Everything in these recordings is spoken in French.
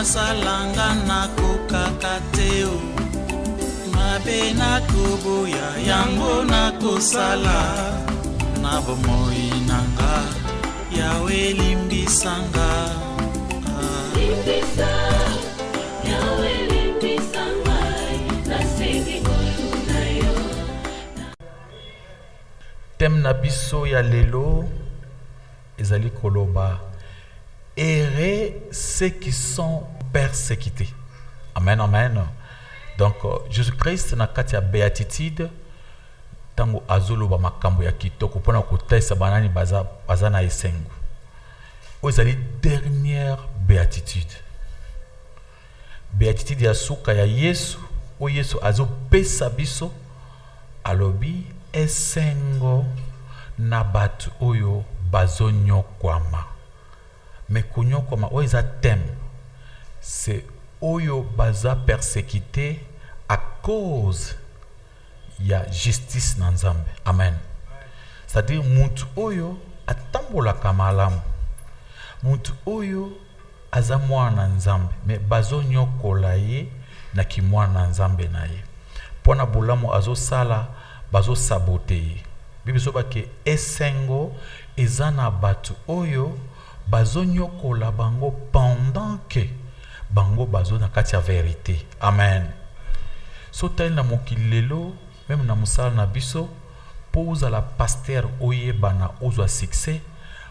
salanga na kokakateo mabe na koboya yango na kosala na bomoi nanga yawe limbisanga limbisa yawe limbisanga nasengi koluna yo. Thème na biso ya lelo ezali koloba errer ceux qui sont persécutés. Amen, amen. Donc Jésus-Christ na kati ya béatitude tango azoloba makambo ya kitoko pona kotesa banani baza na esengo. Ezali dernière béatitude. Béatitude ya suka ya Yesu, o Yesu azopesa biso alobi esengo na batu oyo bazonyokwama. Mais konyokwama oyo eza thème. C'est oyo baza persécuté à cause ya justice na Nzambe. Amen. C'est-à-dire mutu oyo atambolaka malamu. Mutu oyo aza mwana Nzambe mais bazonyokola ye na kimwana Nzambe na ye. Pona bolamu azosala bazosabote ye. Bible soba ke esengo eza na batu oyo bazonyokola bango pendant que bango bazo na kati ya vérité. Amen. So tel na mokili lelo même na musala na biso pose la pasteur oyeba na ozwa succès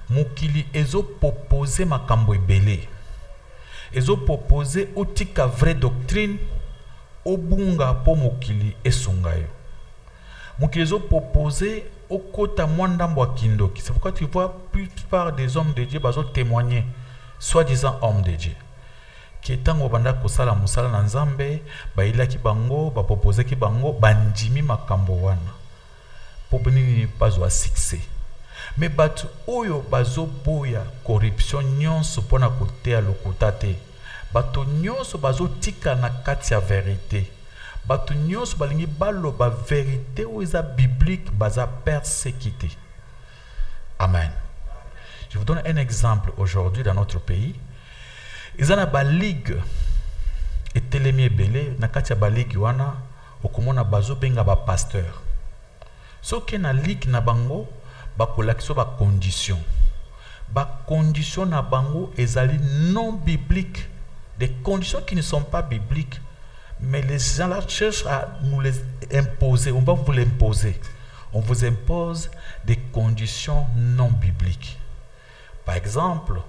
mokili ezo proposer makambo ebele. Ezo proposer otika vraie doctrine obunga po mokili esunga yo. Mokili ezo proposer okota mwandambo wa kindoki. C'est pourquoi tu vois plupart des hommes de Dieu bazo témoigner soi-disant hommes de Dieu. Qui etango banda kosala musala na Nzambe bailaki bango bapropose bango bandimi makambo wana po benini bazwa succès. Mais batu oyo bazo boya corruption nyonso pona kotea lokota te. Batu nyonso bazo tika na kati ya vérité. Batu nyonso balingi baloba vérité ou eza biblique baza persécuté. Amen. Je vous donne un exemple aujourd'hui dans notre pays. Ils ont ba ligue et telemi belé na kati ya ba ligue wana okomona bazo benga ba pasteur. Soki na ligue na bango ba kolakso ba condition. Ba condition na bango ezali non bibliques, des conditions qui ne sont pas bibliques, mais les gens là cherchent à nous les imposer. On va vous l'imposer. On vous impose des conditions non bibliques. Par exemple,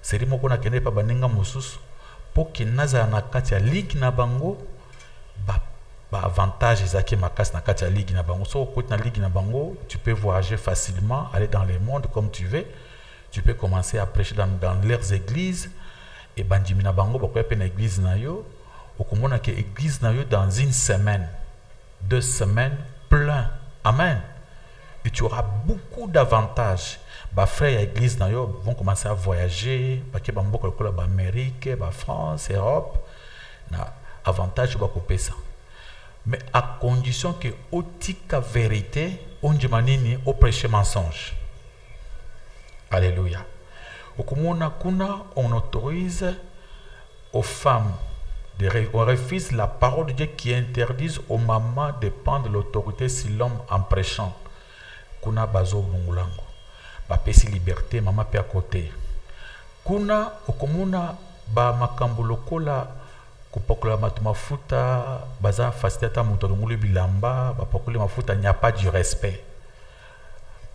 c'est les mots qu'on a kende pa baninga mosusu pour que naza na kati ya ligue na bango ba avantage ezaki makasi na kati ya ligue na bango. So côté na ligue na bango, tu peux voyager facilement, aller dans le monde comme tu veux. Tu peux commencer à prêcher dans leurs églises et bandimi na bango ba koya pe na église na yo. Okomona ke église na yo dans une semaine, 2 semaines plein. Amen. Et tu auras beaucoup d'avantages. Bah frères à l'église vont commencer à voyager, parce que Amérique, France, Europe, na avantage ba couper ça. Mais à condition que otika vérité, on manini au prêcher mensonge. Alléluia. On autorise aux femmes on refuse la parole de Dieu qui interdise aux mamans de prendre l'autorité sur l'homme en prêchant. Kuna bazo bungulango. Ba pesi liberté mama pe à côté. Kuna okomuna ba makambo lokola kupakola mafuta baza facilita moto ngulu bilamba ba pakole mafuta n'y a pas du respect.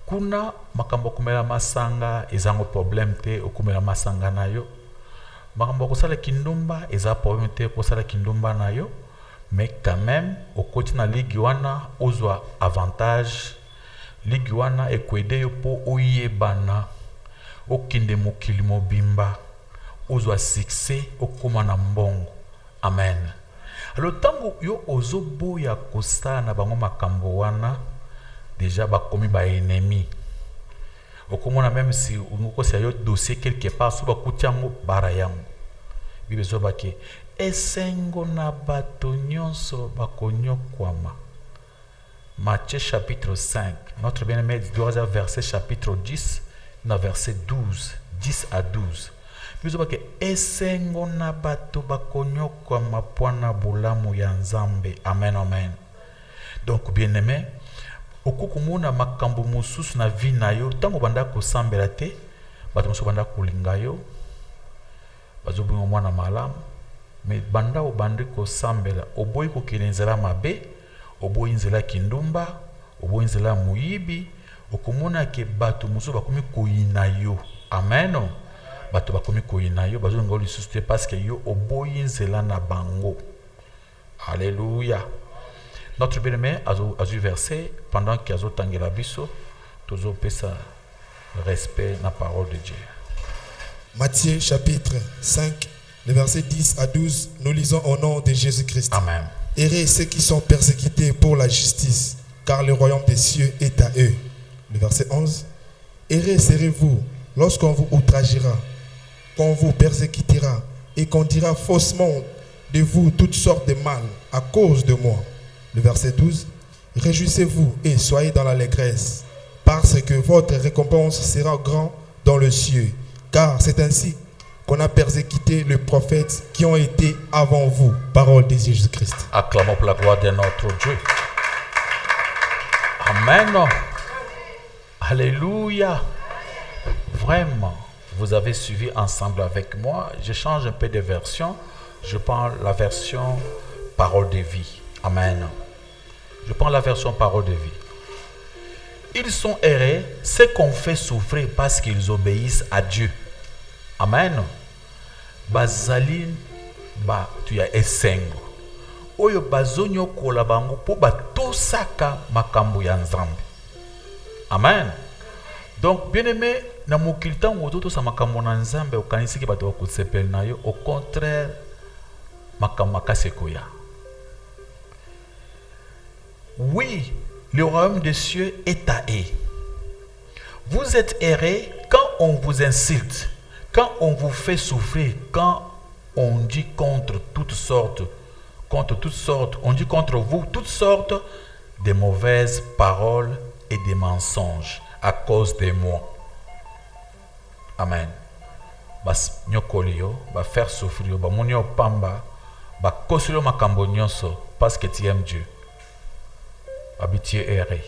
Kuna makambo komela masanga ezango problème te okomela masanga nayo. Makambo kosala kindumba eza problème te kosala kindumba nayo, mais quand même au côté na ligue wana ozwa avantage. Ligue wana ekwede yo po oyebana okinde mokili mobimba ozwa succès okoma na mbongo. Amen. Alors tango yo ozoboya kosala na bango makambo wana déjà bakomi ba ennemi. Okomona même si ukosi yo dossier quelque part so bakutiango bara yango. Bible zoba ke esengo na bato nyonso bakonyokwama. Matthieu chapitre 5, notre bien-aimé doit verset chapitre 10, dans verset 12, 10 à 12. biso bake esengo na bato bakonyokwama mpona bolamu ya Nzambe. Amen, amen. Donc bien aimé, okokomona makambo mosusu na vie na yo ntango banda kosambela te, bato mosusu banda kolinga yo, bazobinga mwana malamu, mais banda obandi kosambela oboyi kokende nzela mabe, oboyi nzela kindumba, oboyi nzela muyibi, okomona ke bato mosusu bakomi koyina yo. Amen. Bato bakomi koyina yo bazonga lisusu te parce que yo oboyi nzela na bango. Alléluia. Notre bien-aimé a eu versé pendant qu'il a tangela biso, tozo pesa respect na parole de Dieu. Matthieu chapitre 5, les versets 10 à 12, nous lisons au nom de Jésus-Christ. Amen. Heureux ceux qui sont persécutés pour la justice, car le royaume des cieux est à eux. Le verset 11. Heureux serez-vous lorsqu'on vous outragera, qu'on vous persécutera et qu'on dira faussement de vous toutes sortes de mal à cause de moi. Le verset 12. Réjouissez-vous et soyez dans l'allégresse, parce que votre récompense sera grande dans le ciel, car c'est ainsi qu'on a persécuté les prophètes qui ont été avant vous. Parole de Jésus-Christ. Acclamons pour la gloire de notre Dieu. Amen. Alléluia. Vraiment, vous avez suivi ensemble avec moi. Je change un peu de version. Je prends la version parole de vie. Amen. Je prends la version parole de vie. Ils sont errés, ceux qu'on fait souffrir parce qu'ils obéissent à Dieu. Amen. Bazali ba tu as esengo. Oyo bazonyo kola bango po batosaka makambo ya Nzambe. Amen. Donc bien aimé, na mokili ntango ototosa makambo na Nzambe okanisiki bato bakosepela na yo, au contraire makambo makasi ekoya. Oui, le royaume des cieux est à eux. Vous êtes errés quand on vous insulte, quand on vous fait souffrir, quand on dit contre toutes sortes, on dit contre vous toutes sortes de mauvaises paroles et de mensonges à cause de moi. Amen. Bas nyokoli yo, ba faire souffrir, ba monyo pamba, ba kosilo makambo nyonso parce que tu aimes Dieu. Habitué erré.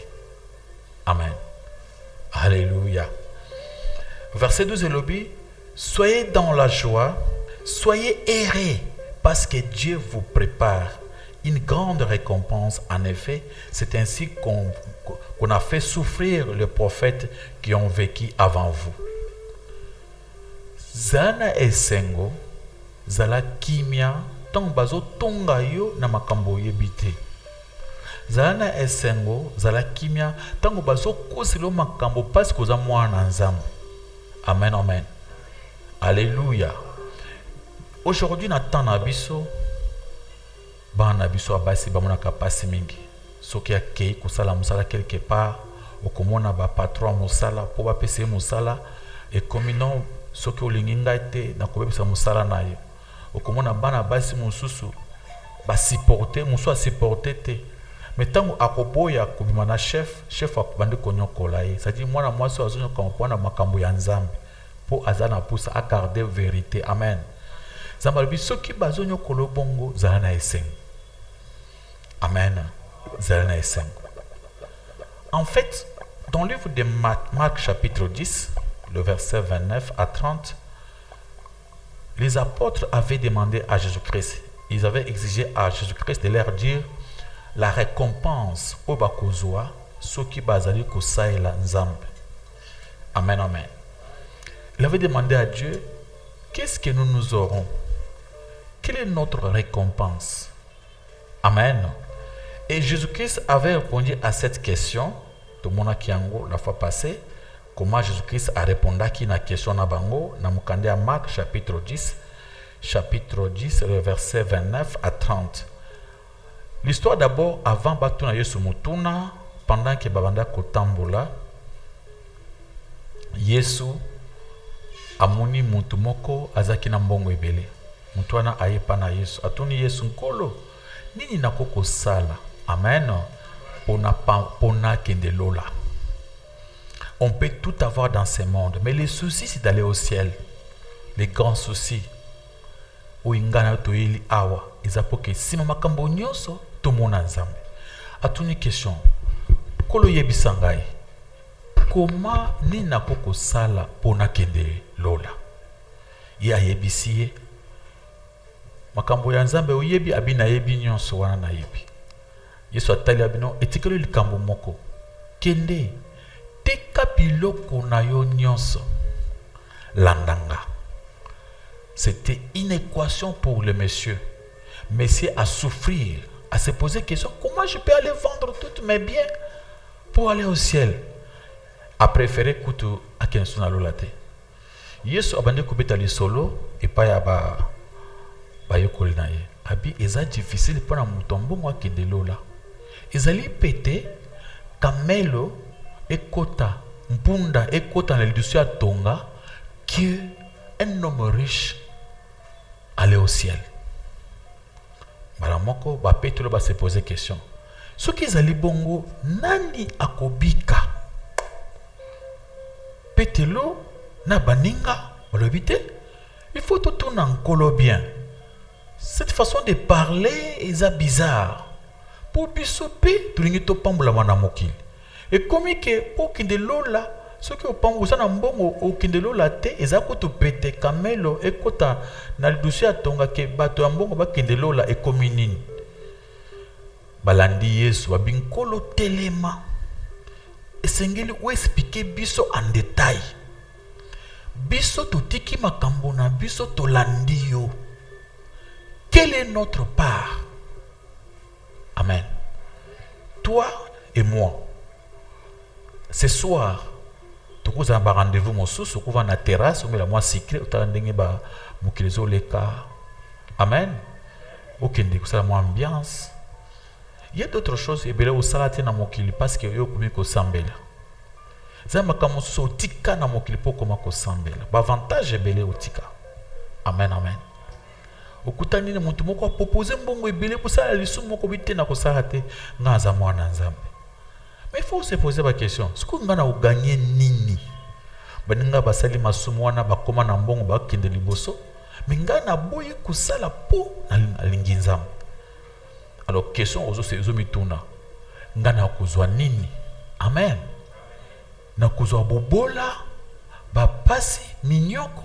Amen. Alléluia. Verset 12 et lobby. Soyez dans la joie, soyez errés, parce que Dieu vous prépare une grande récompense. En effet, c'est ainsi qu'on a fait souffrir les prophètes qui ont vécu avant vous. Zana esengo, zala kimia, tombazo tonga yo na makambo yebite. Zana esengo, zala kimia, tango bazo kosilo makambo parce que za mwana Nzambe. Amen, amen. Alléluia. Aujourd'hui, Nathan Nabiso, Ban Nabiso Abasi, Bamona Kapasi Mingi. Soki akei kusala musala quelque part, okomona ba patron musala, po ba pese musala, et comme non, soki olinginga ete, na kobebisa musala na yo. Okomona bana basi mususu, ba supporter, musu a supporter te. Mais tango akoboya kubima na chef akubandi konyokola ye. C'est-à-dire mwana mwasi azonyo kompona makambo ya Nzambe. Po azana pousa a garder vérité. Amen. Zambalbi soki bazonyo kolo bongo zana eseng. Amen. Zana eseng. En fait, dans le livre de Marc chapitre 10, le verset 29 à 30, les apôtres avaient demandé à Jésus-Christ, ils avaient exigé à Jésus-Christ de leur dire la récompense au bakozwa soki bazali kosaila Nzambe. Amen, amen. Il avait demandé à Dieu, qu'est-ce que nous aurons? Quelle est notre récompense? Amen. Et Jésus-Christ avait répondu à cette question. Tout le monde a kiango la fois passée. Comment Jésus-Christ a répondu à la question na bango na mukande à Marc chapitre 10, le verset 29 à 30. L'histoire d'abord avant batuna Yesu mutuna, pendant que babanda kotambola, Yesu amoni mutu moko azaki na mbongo ebele. Mutu wana ayepa na Yesu. Atuni Yesu nkolo, nini nakoko sala? Amen. Pona kende lola. On peut tout avoir dans ce monde, mais le souci c'est d'aller au ciel. les grands soucis oyo ngana toyeli awa eza po ke nsima makambo nyonso tomona Nzambe. Atuni question kolo yebisa ngai koma nini nakoki kosala mpo nakende lola. Ye ayebisi ye makambo ya Nzambe oyebi abi nayebi nyonso wana nayebi. Yesu atali abino etikelo likambo moko kende teka biloko na yo nyonso landanga. C'était une équation pour le monsieur. Monsieur a souffrir, à se poser question, comment je peux aller vendre tous mes biens pour aller au ciel? A préféré kutu à kensu na lolate. Yesu abande kubeta li solo et pas ya ba yokoli na ye. Abi eza difficile pour na mutombo ngwa kende lola. Ezali pété kamelo ekota mpunda ekota na lidusu ya tonga que un homme riche allait au ciel. Balamoko ba Petro ba se poser question. Soki ezali bongo nani akobika? Petelo na baninga olobite. Il faut tout tourner en colo bien. Cette façon de parler est bizarre. Pour bisope tulingi to pambola mana mokili. Et comme que pour kinde lola ce qui opambo sana mbongo okinde lola te ezako to pete kamelo ekota na lidusu ya tonga ke bato ya mbongo bakinde lola ekomi nini. Balandi Yesu babinkolo telema esengeli o expliquer biso en détail. Biso totiki makambo na biso tolandi yo. Quelle est notre part? Amen. Toi et moi, ce soir, tu as un rendez-vous, tu vas na terrasse, tu vas cycler, tu vas na leka. Amen. Ok, tu as ambiance. Il y a d'autres choses, il y a des choses parce que yo komi ko sambela. Zama kamoso tika na mokili po koma ko sambela. Ba avantage ebele otika. Amen, amen. Okutani na muntu moko proposer mbongo ebele ko sala lisu moko bite na ko sala te ngaza mwana Nzambe. Mais il faut se poser la question, est-ce qu'on a gagné nini? Baninga basali masumu wana bakoma na mbongo bakende liboso, mais ngana boye kusala po na lingi Nzambe. Alors question ozo se ozo mituna. Ngana kozwa nini? Amen. Na kozwa bobola, ba pasi minyoko.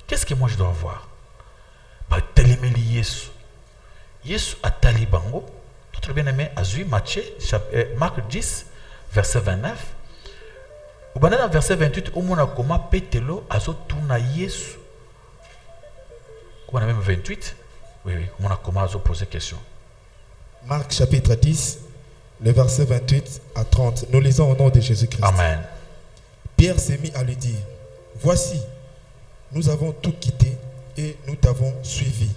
Qu'est-ce que moi je dois avoir? Ba telemeli Yesu. Yesu atali bango. Notre bien-aimé a vu Marc 10 verset 29. Ou dans verset 28 au mona koma petelo azo tuna Yesu. Comment même 28? Oui, on a comment azo poser question. Marc chapitre 10, le verset 28 à 30. Nous lisons au nom de Jésus-Christ. Amen. Pierre s'est mis à lui dire, voici, nous avons tout quitté et nous t'avons suivi.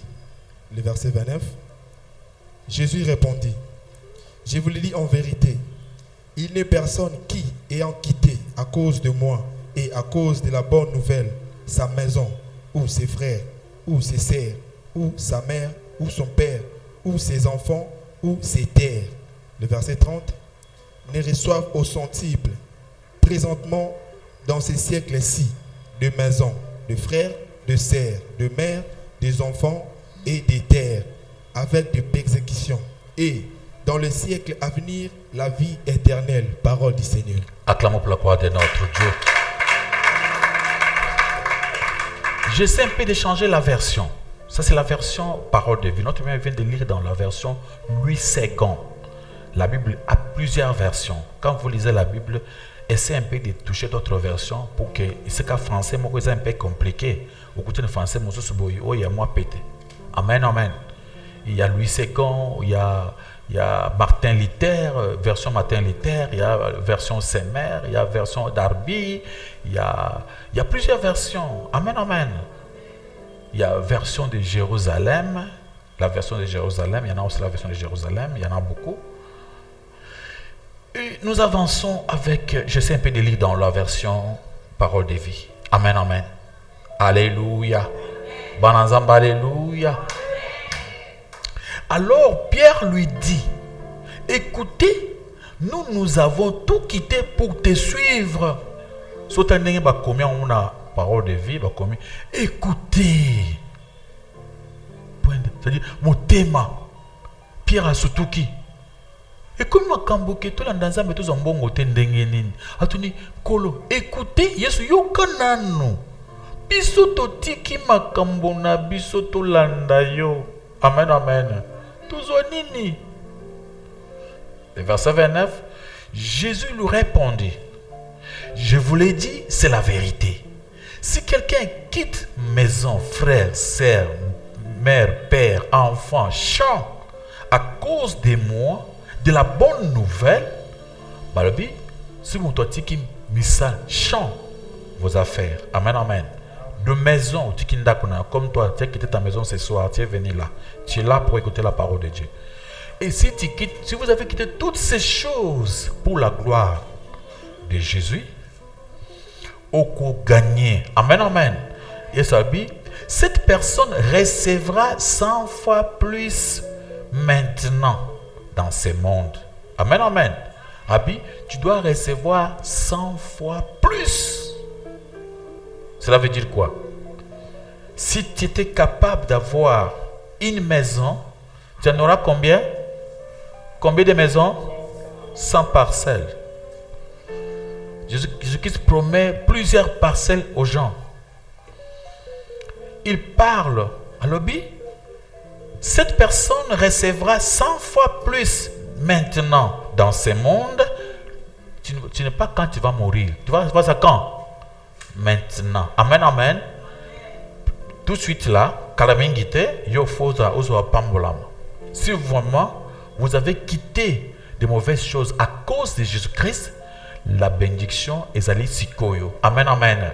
Le verset 29. Jésus répondit, je vous le dis en vérité, il n'est personne qui, ayant quitté à cause de moi et à cause de la bonne nouvelle, sa maison, ou ses frères, ou ses sœurs, ou sa mère, ou son père, ou ses enfants, ou ses terres. Le verset 30. Ne reçoivent au centuple, présentement dans ces siècles-ci, de maisons, de frères, de sœurs, de mères, des enfants et des terres, avec des persécutions. Et dans le siècle à venir, la vie éternelle. Parole du Seigneur. Acclamons pour la gloire de notre Dieu. J'essaie un peu de changer la version. Ça, c'est la version parole de vie. Notre mère vient de lire dans la version Louis II. La Bible a plusieurs versions. Quand vous lisez la Bible, essayez un peu de toucher d'autres versions pour que ce cas français est un peu compliqué. Au côté de français, il y a moi pété. Amen, amen. Il y a Louis II, il y a Martin Luther, version Martin Luther, il y a version Semer, il y a version Darby, il y a plusieurs versions. Amen, amen. Il y a version de Jérusalem, la version de Jérusalem, il y en a aussi la version de Jérusalem, il y en a beaucoup. Et nous avançons avec, j'essaie un peu de lire dans la version parole de vie. Amen, amen. Alléluia. Bananzamba, alléluia. Alors Pierre lui dit, écoutez, nous avons tout quitté pour te suivre. parole de vie, comme écoutez. C'est-à-dire, mon thème, Pierre Asutuki. Et comme ma kamboke, tout l'andanza, mais tous en bon côté n'dengenin. Atuni, kolo, écoutez, yesu yokanano. Bisoto tiki makambona, bisoto landa yo. Amen, amen. Touzonini. Le verset 29, Jésus lui répondit, je vous l'ai dit, c'est la vérité. Si quelqu'un quitte maison, frère, sœur, mère, père, enfant, champ, à cause de moi, de la bonne nouvelle, Balobi, si vous doit qui missa champ vos affaires. Amen, amen. De maison, comme toi, tu as quitté ta maison ce soir, tu es venu là. Tu es là pour écouter la parole de Dieu. Et si vous avez quitté toutes ces choses pour la gloire de Jésus, au coup gagné. Amen, amen. Et ça dit, cette personne recevra 100 fois plus maintenant dans ce monde. Amen, amen. Abi, tu dois recevoir 100 fois plus. Cela veut dire quoi? Si tu étais capable d'avoir une maison, tu en auras combien? Combien de maisons? 100 parcelles. Jésus-Christ promet plusieurs parcelles aux gens. Il parle à l'objet. Cette personne recevra 100 fois plus maintenant dans ce monde. Tu n'es pas quand tu vas mourir. Tu vas ça quand? Maintenant. Amen, amen. Tout de suite là, si vraiment vous avez quitté de mauvaises choses à cause de Jésus-Christ, la bénédiction est allée sikoyo. Amen, amen.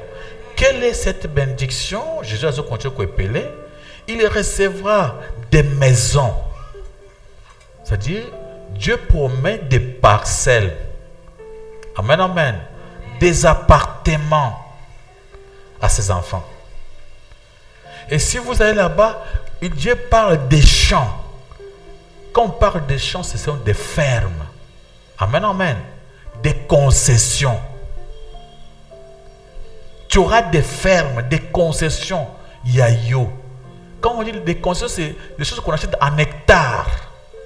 Quelle est cette bénédiction? Jésus a continué à appeler. Il recevra des maisons. C'est-à-dire, Dieu promet des parcelles. Amen, amen. Des appartements à ses enfants. Et si vous allez là-bas, Dieu parle des champs. Quand on parle des champs, ce sont des fermes. Amen, amen. Des concessions. Tu auras des fermes, des concessions. Yayo. Quand on dit des concessions, c'est des choses qu'on achète en hectares.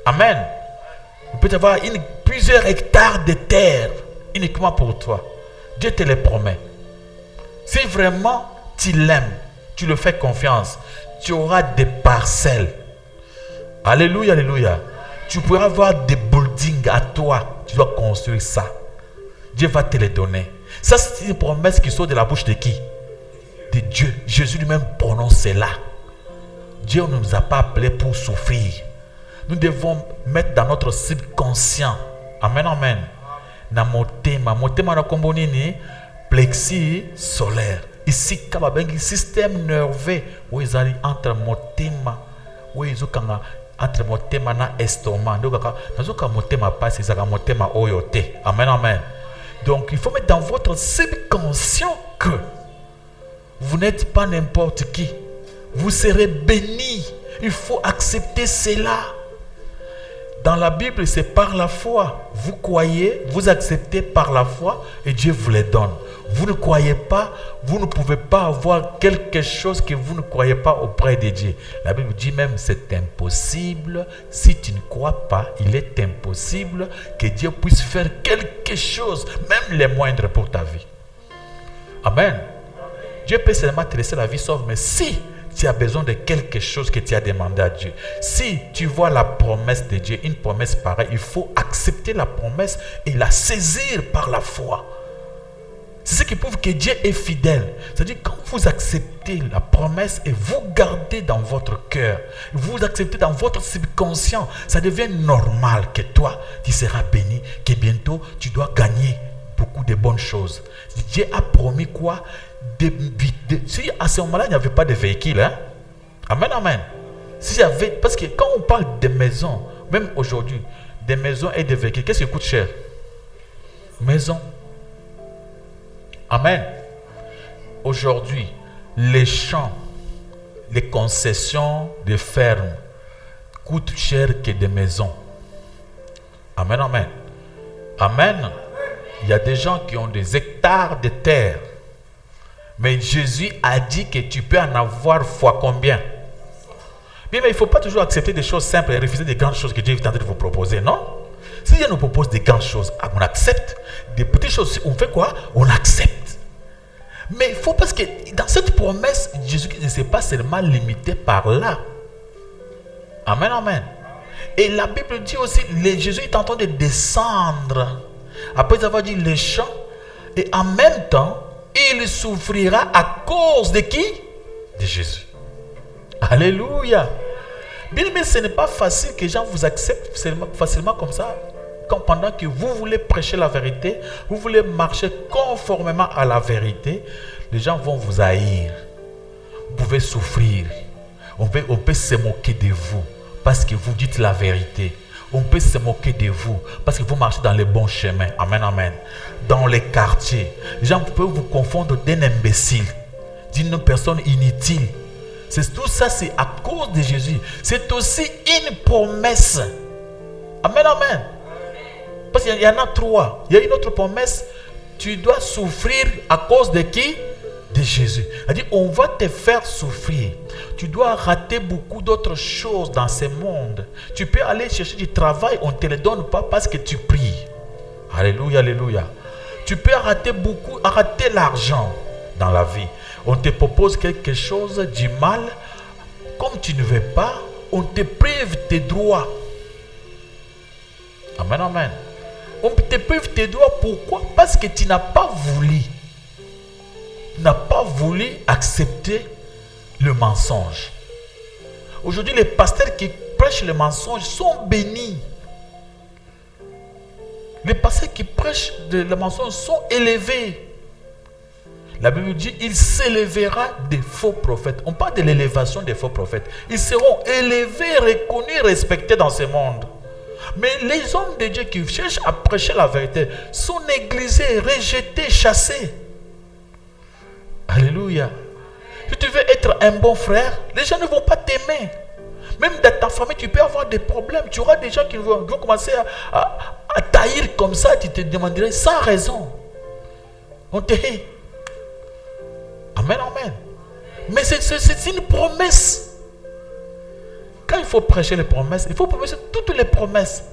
Amen. Il peut y avoir plusieurs hectares de terre uniquement pour toi. Dieu te les promet. Si vraiment tu l'aimes, tu le fais confiance, tu auras des parcelles. Alléluia, alléluia. Tu pourras avoir des buildings à toi. Tu dois construire ça. Dieu va te les donner. Ça, c'est une promesse qui sort de la bouche de qui? De Dieu. Jésus lui-même prononce cela. Dieu ne nous a pas appelés pour souffrir. Nous devons mettre dans notre subconscient. Amen, amen. Na motema na kombonini plexi solaire. Ici, kababengi système nerveux où ils allaient entre motema, où ils ont entre motema na estomac. Donc, quand motema passe, ils ont motema oyote. Amen, amen. Donc, il faut mettre dans votre subconscient que vous n'êtes pas n'importe qui. Vous serez béni. Il faut accepter cela. Dans la Bible, c'est par la foi. Vous croyez, vous acceptez par la foi et Dieu vous les donne. Vous ne croyez pas, vous ne pouvez pas avoir quelque chose que vous ne croyez pas auprès de Dieu. La Bible dit même c'est impossible. Si tu ne crois pas, il est impossible que Dieu puisse faire quelque chose, même les moindres pour ta vie. Amen. Dieu peut seulement te laisser la vie sauve, mais si tu as besoin de quelque chose que tu as demandé à Dieu, si tu vois la promesse de Dieu, une promesse pareille, il faut accepter la promesse et la saisir par la foi. C'est ce qui prouve que Dieu est fidèle. C'est-à-dire quand vous acceptez la promesse et vous gardez dans votre cœur, vous acceptez dans votre subconscient, ça devient normal que toi, tu seras béni, que bientôt tu dois gagner beaucoup de bonnes choses. Dieu a promis quoi? Si à ce moment-là, il n'y avait pas de véhicules, hein? Amen, amen. S'il y avait, parce que quand on parle de maisons, même aujourd'hui, des maisons et des véhicules, qu'est-ce qui coûte cher? Maison. Amen. Aujourd'hui, les champs, les concessions de fermes coûtent cher que des maisons. Amen, amen. Amen. Il y a des gens qui ont des hectares de terre. Mais Jésus a dit que tu peux en avoir fois combien? Bien, mais il ne faut pas toujours accepter des choses simples et refuser des grandes choses que Dieu est en train de vous proposer, non? Si Dieu nous propose des grandes choses, on accepte. Des petites choses, on fait quoi? On accepte. Mais il faut, parce que dans cette promesse, Jésus ne s'est pas seulement limité par là. Amen, amen. Et la Bible dit aussi, Jésus est en train de descendre. Après avoir dit les chants, et en même temps, il souffrira à cause de qui? De Jésus. Alléluia. Bien, mais ce n'est pas facile que les gens vous acceptent facilement comme ça. Quand pendant que vous voulez prêcher la vérité, vous voulez marcher conformément à la vérité, les gens vont vous haïr. Vous pouvez souffrir. On peut se moquer de vous parce que vous dites la vérité. On peut se moquer de vous parce que vous marchez dans les bons chemins. Amen, amen. Dans les quartiers, les gens peuvent vous confondre d'un imbécile, d'une personne inutile. Tout ça, c'est à cause de Jésus. C'est aussi une promesse. Amen, amen. Parce qu'il y en a trois. Il y a une autre promesse. Tu dois souffrir à cause de qui? De Jésus. C'est-à-dire, on va te faire souffrir. Tu dois rater beaucoup d'autres choses dans ce monde. Tu peux aller chercher du travail, on ne te le donne pas parce que tu pries. Alléluia, alléluia. Tu peux rater l'argent dans la vie. On te propose quelque chose du mal. Comme tu ne veux pas, on te prive tes droits. Amen, amen. On te prive tes droits. Pourquoi? Parce que tu n'as pas voulu. Tu n'as pas voulu accepter le mensonge. Aujourd'hui, les pasteurs qui prêchent le mensonge sont bénis. Les pasteurs qui prêchent le mensonge sont élevés. La Bible dit, il s'élèvera des faux prophètes. On parle de l'élévation des faux prophètes. Ils seront élevés, reconnus, respectés dans ce monde. Mais les hommes de Dieu qui cherchent à prêcher la vérité sont négligés, rejetés, chassés. Alléluia. Si tu veux être un bon frère, les gens ne vont pas t'aimer. Même dans ta famille, tu peux avoir des problèmes. Tu auras des gens qui vont commencer à taillir comme ça. Tu te demanderais sans raison. On te hait. Amen, amen. Mais c'est une promesse. Quand il faut prêcher les promesses, il faut promesser toutes les promesses.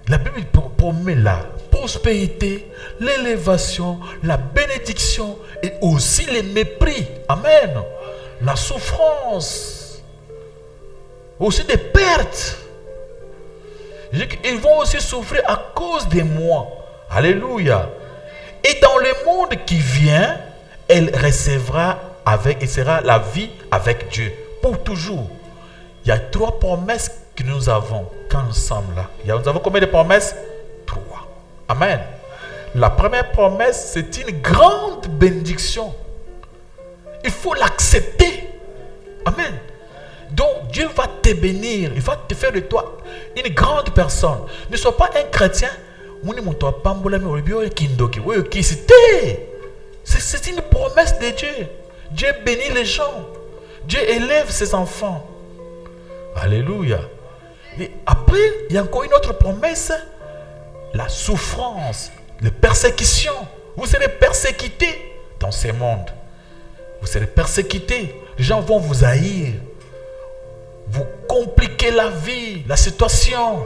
La Bible promet la prospérité, l'élévation, la bénédiction et aussi les mépris. Amen. La souffrance. Aussi des pertes. Ils vont aussi souffrir à cause de moi. Alléluia. Et dans le monde qui vient, elle recevra et sera la vie avec Dieu pour toujours. Il y a 3 promesses que nous avons quand nous sommes là. Nous avons combien de promesses? 3. Amen. La première promesse, c'est une grande bénédiction. Il faut l'accepter. Amen. Donc Dieu va te bénir. Il va te faire de toi une grande personne. Ne sois pas un chrétien. C'est une promesse de Dieu. Dieu bénit les gens. Dieu élève ses enfants. Alléluia. Et après, il y a encore une autre promesse. La souffrance, les persécutions. Vous serez persécutés dans ce monde. Vous serez persécutés. Les gens vont vous haïr. Vous compliquez la vie, la situation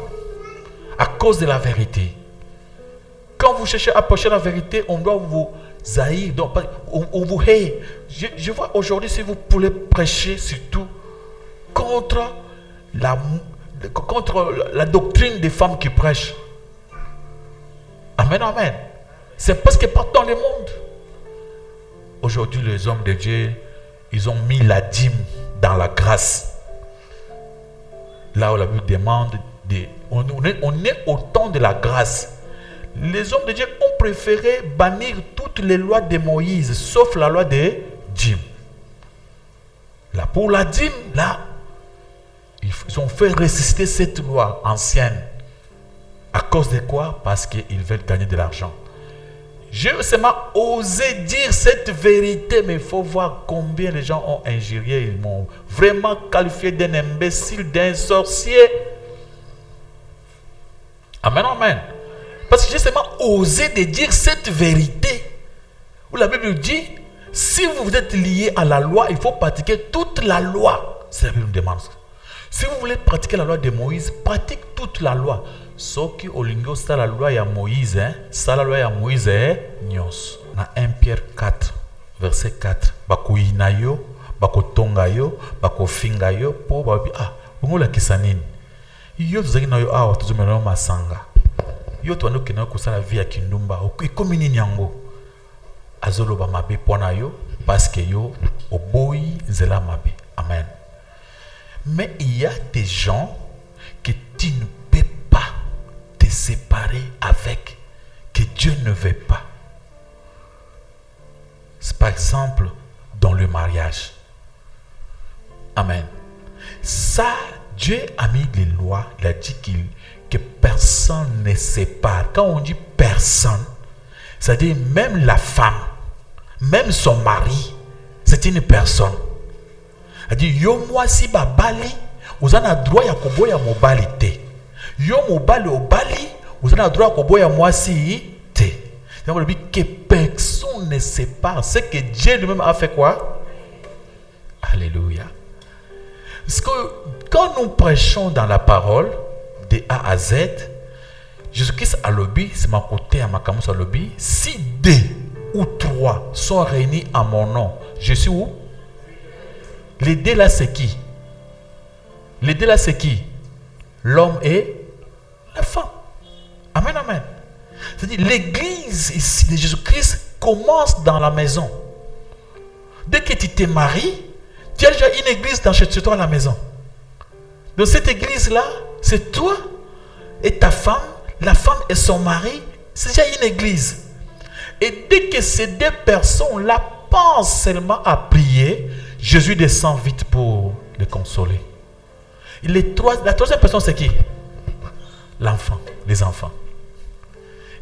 à cause de la vérité. Quand vous cherchez à approcher la vérité, on doit vous haïr. Donc, on vous hait. Je vois aujourd'hui, si vous pouvez prêcher surtout contre la doctrine des femmes qui prêchent. Amen, amen. C'est parce que partout dans le monde, aujourd'hui, les hommes de Dieu, ils ont mis la dîme dans la grâce. Là où la Bible demande, on est au temps de la grâce. Les hommes de Dieu ont préféré bannir toutes les lois de Moïse, sauf la loi de dîme. Là, pour la dîme, là, ils ont fait résister cette loi ancienne. À cause de quoi? Parce qu'ils veulent gagner de l'argent. J'ai seulement osé dire cette vérité, mais il faut voir combien les gens ont injurié. Ils m'ont vraiment qualifié d'un imbécile, d'un sorcier. Amen, amen. Parce que j'ai seulement osé de dire cette vérité. Où la Bible dit, Si vous êtes lié à la loi, il faut pratiquer toute la loi. C'est la Bible nous demande. Si vous voulez pratiquer la loi de Moïse, pratique toute la loi. Sauf que au lingo, c'est la loi de Moïse. C'est la loi de Moïse. Nyos. Dans 1 Pierre 4, verset 4. Bakoina yo, bakotonga yo, bakofinga yo, po babi bongo la kisanini. Yo tuzaki na yo awa tuzomela masanga. Yo to anoke na ko sala vie ya kindumba. Ikomi nini yango? Azoloba mabe pona yo parce que yo oboyi nzela mabe. Amen. Mais il y a des gens que tu ne peux pas te séparer avec, que Dieu ne veut pas. C'est par exemple dans le mariage. Amen. Ça, Dieu a mis les lois, il a dit que personne ne sépare. Quand on dit personne, c'est-à-dire même la femme, même son mari, c'est une personne. Il dit yo moi si babali, vous avez le droit ya koboya mobali te. Yo mobali obali, vous avez le droit ya koboya moi si te. C'est-à-dire que personne ne sépare. C'est que Dieu lui-même a fait quoi? Alléluia. Parce que quand nous prêchons dans la parole de A à Z, Jésus-Christ a lobby, c'est ma côté à ma camus à lobby. Si 2 ou 3 sont réunis à mon nom, je suis où? Les 2 là c'est qui? Les 2 là c'est qui? L'homme et la femme. Amen, amen. C'est-à-dire l'église ici de Jésus-Christ commence dans la maison. Dès que tu te maries, tu as déjà une église chez toi à la maison. Dans cette église-là, c'est toi et ta femme, la femme et son mari, c'est déjà une église. Et dès que ces 2 personnes-là pensent seulement à prier, Jésus descend vite pour les consoler. La 3e personne, c'est qui? L'enfant, les enfants.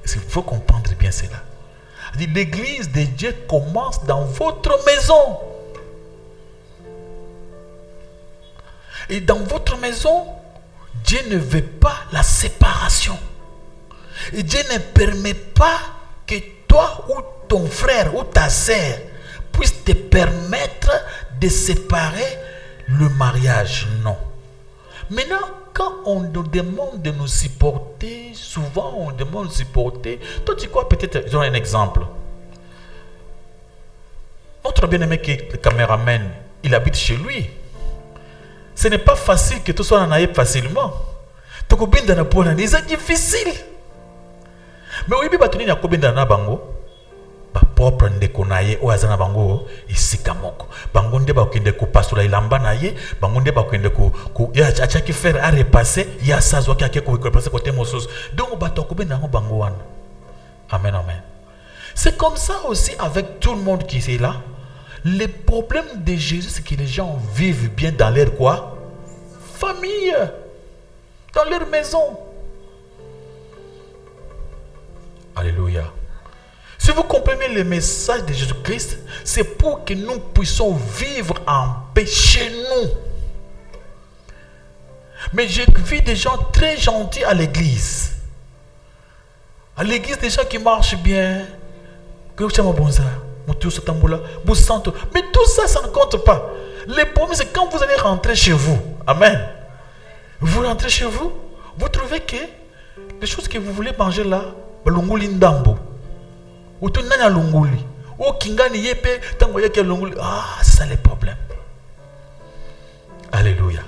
Il faut comprendre bien cela. L'église de Dieu commence dans votre maison. Et dans votre maison, Dieu ne veut pas la séparation. Et Dieu ne permet pas que toi ou ton frère ou ta sœur puisse te permettre de séparer le mariage. Non. Maintenant, quand on nous demande de nous supporter, souvent on demande de supporter. Toi, tu crois peut-être, je donne un exemple. Notre bien-aimé qui est le caméraman, il habite chez lui. Ce n'est pas facile que tout soit en aïe facilement. C'est difficile. Mais oui, il y a combien bango propre ndeko na ye o azana bango isika moko bango nde ba kende ko pasula ilamba na ye bango nde ba kende ko ya achaki faire a repasser ya sazo ki akeko ko repasser côté mosos donc bato ko benda bango wana. Amen, amen. C'est comme ça aussi avec tout le monde qui est là. Le problème de Jésus, c'est que les gens vivent bien dans leur quoi? Famille, dans leur maison. Alléluia. Si vous comprenez le message de Jésus-Christ, c'est pour que nous puissions vivre en paix chez nous. Mais j'ai vu des gens très gentils à l'église. À l'église, des gens qui marchent bien. Mais tout ça, ça ne compte pas. Le problème, c'est quand vous allez rentrer chez vous. Amen. Vous rentrez chez vous, vous trouvez que les choses que vous voulez manger là, c'est ça le problème. Alléluia.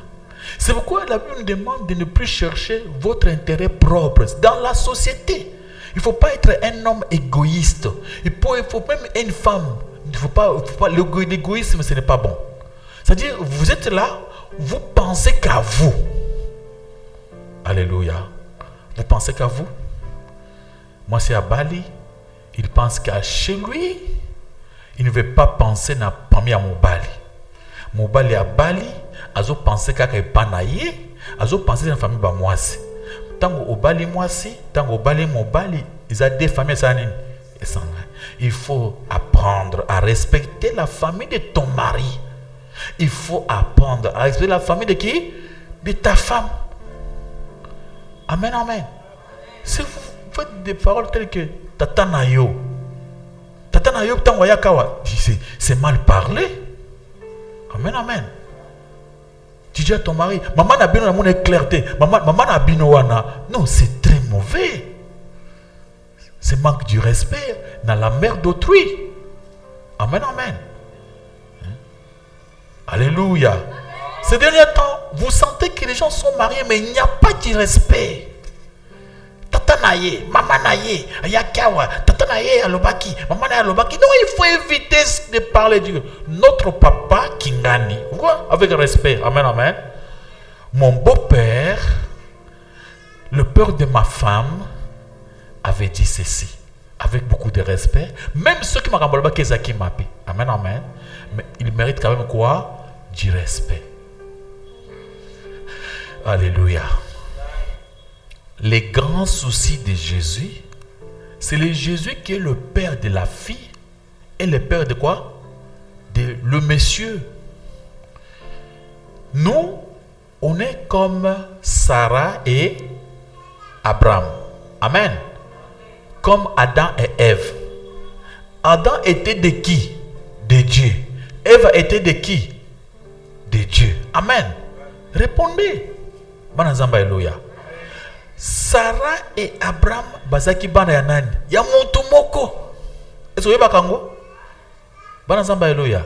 C'est pourquoi la Bible nous demande de ne plus chercher votre intérêt propre dans la société. Il ne faut pas être un homme égoïste. Il faut même une femme. Il faut pas l'égoïsme, ce n'est pas bon. C'est-à-dire, vous êtes là, vous pensez qu'à vous. Alléluia. Vous pensez qu'à vous. Moi, c'est à Bali. Il pense qu'à chez lui. Il ne veut pas penser à mon Bali. Mon Bali à Bali. Azo penser qu'à Panaye. Azo penser à la famille Bamoisi. Tant au Bali Moisi, tant au Bali Mobali, ils ont des familles. Il faut apprendre à respecter la famille de ton mari. Il faut apprendre à respecter la famille de qui? De ta femme. Amen, amen. Si vous faites des paroles telles que Tata Nayo, tango yakawa, c'est mal parler. Amen, amen. Tu dis à ton mari, maman n'a bien mon éclairté, maman n'a bien non, c'est très mauvais. C'est manque du respect dans la mère d'autrui. Amen, amen. Alléluia. Ces derniers temps, vous sentez que les gens sont mariés, mais il n'y a pas de respect. Tata naye, maman naye, ayakawa, tata naye alobaki, maman naye alobaki. Non, il faut éviter de parler de notre papa Kingani. Pourquoi? Avec respect. Amen, amen. Mon beau-père, le père de ma femme, avait dit ceci, avec beaucoup de respect. Même ceux qui m'ont rappelé qu'ils m'appellent. Amen, amen. Mais il mérite quand même quoi? Du respect. Alléluia. Les grands soucis de Jésus, c'est le Jésus qui est le père de la fille et le père de quoi? De le monsieur. Nous, on est comme Sarah et Abraham. Amen. Comme Adam et Ève. Adam était de qui? De Dieu. Ève était de qui? De Dieu. Amen. Répondez. Banazamba Eloya. Sarah et Abraham bazaki bana ya nani? Ya muntu moko. Est-ce que vous bakango? Banazamba Eloya.